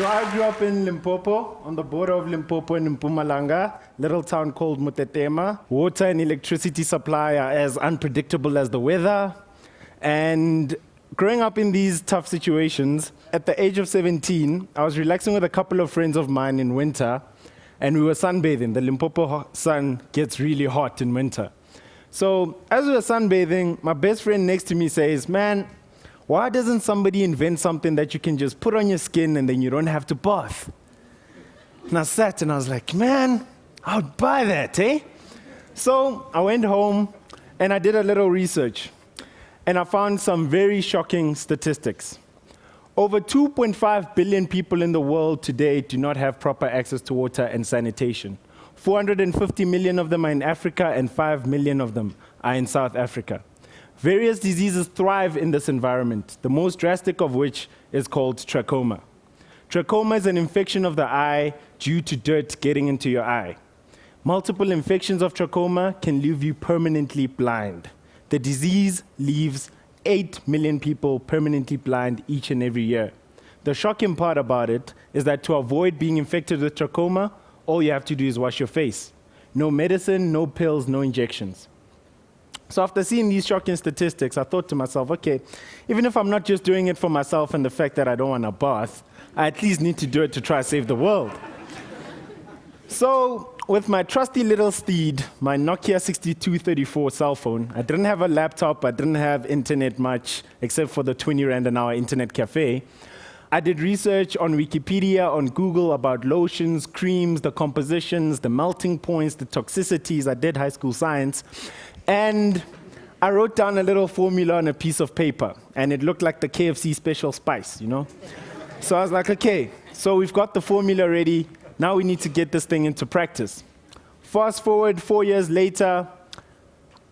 I grew up in Limpopo, on the border of Limpopo and Mpumalanga, little town called Mutetema. Water and electricity supply are as unpredictable as the weather. And growing up in these tough situations, at the age of 17, I was relaxing with a couple of friends of mine in winter, and we were sunbathing. The Limpopo sun gets really hot in winter. So as we were sunbathing, my best friend next to me says, "Man, why doesn't somebody invent something that you can just put on your skin and then you don't have to bath?" And I sat and I was like, man, I would buy that, eh? So I went home and I did a little research. And I found some very shocking statistics. Over 2.5 billion people in the world today do not have proper access to water and sanitation. 450 million of them are in Africa, and 5 million of them are in South Africa. Various diseases thrive in this environment, the most drastic of which is called trachoma. Trachoma is an infection of the eye due to dirt getting into your eye. Multiple infections of trachoma can leave you permanently blind. The disease leaves 8 million people permanently blind each and every year. The shocking part about it is that to avoid being infected with trachoma, all you have to do is wash your face. No medicine, no pills, no injections. So after seeing these shocking statistics, I thought to myself, okay, even if I'm not just doing it for myself and the fact that I don't want a bath, I at least need to do it to try to save the world. So with my trusty little steed, my Nokia 6234 cell phone, I didn't have a laptop, I didn't have internet much, except for the 20 Rand an hour internet cafe. I did research on Wikipedia, on Google about lotions, creams, the compositions, the melting points, the toxicities. I did high school science. And I wrote down a little formula on a piece of paper, and it looked like the KFC special spice, you know? So I was like, okay, so we've got the formula ready. Now we need to get this thing into practice. Fast forward 4 years later,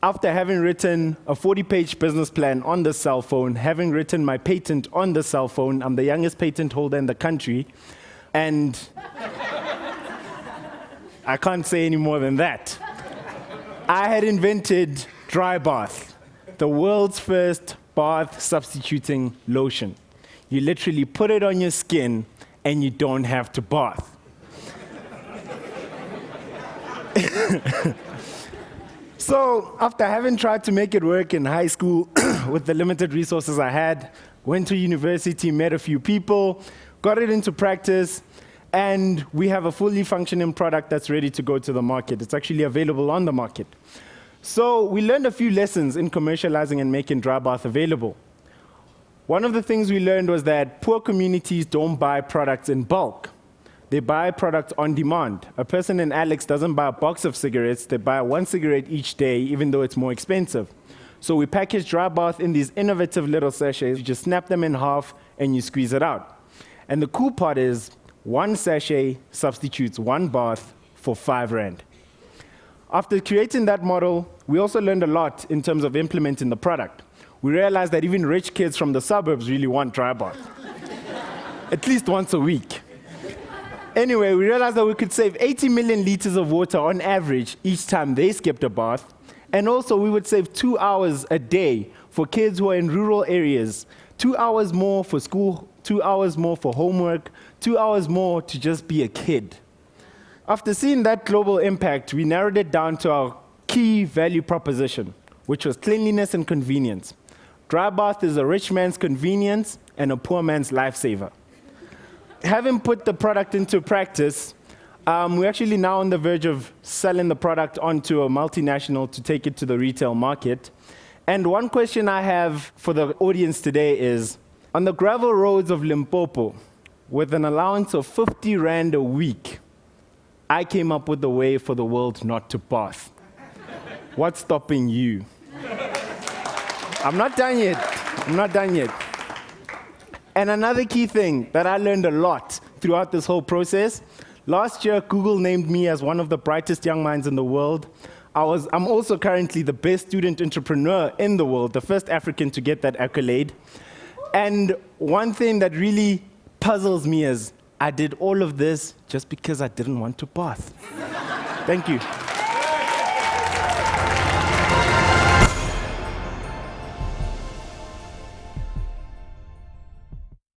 after having written a 40-page business plan on the cell phone, having written my patent on the cell phone, I'm the youngest patent holder in the country, and I can't say any more than that. I had invented dry bath, the world's first bath substituting lotion. You literally put it on your skin and you don't have to bath. So after having tried to make it work in high school with the limited resources I had, went to university, met a few people, got it into practice, and we have a fully functioning product that's ready to go to the market. It's actually available on the market. So we learned a few lessons in commercializing and making dry bath available. One of the things we learned was that poor communities don't buy products in bulk. They buy products on demand. A person in Alex doesn't buy a box of cigarettes, they buy one cigarette each day, even though it's more expensive. So we package dry bath in these innovative little sachets. You just snap them in half and you squeeze it out. And the cool part is, one sachet substitutes one bath for 5 Rand. After creating that model, we also learned a lot in terms of implementing the product. We realized that even rich kids from the suburbs really want dry bath, at least once a week. Anyway, we realized that we could save 80 million liters of water on average each time they skipped a bath, and also we would save 2 hours a day for kids who are in rural areas, 2 hours more for school, 2 hours more for homework, 2 hours more to just be a kid. After seeing that global impact, we narrowed it down to our key value proposition, which was cleanliness and convenience. Dry bath is a rich man's convenience and a poor man's lifesaver. Having put the product into practice, we're actually now on the verge of selling the product onto a multinational to take it to the retail market. And one question I have for the audience today is, on the gravel roads of Limpopo, with an allowance of 50 Rand a week, I came up with a way for the world not to bath. What's stopping you? I'm not done yet. I'm not done yet. And another key thing that I learned a lot throughout this whole process, last year Google named me as one of the brightest young minds in the world. I'm also currently the best student entrepreneur in the world, the first African to get that accolade. And one thing that really puzzles me is I did all of this just because I didn't want to bath. Thank you.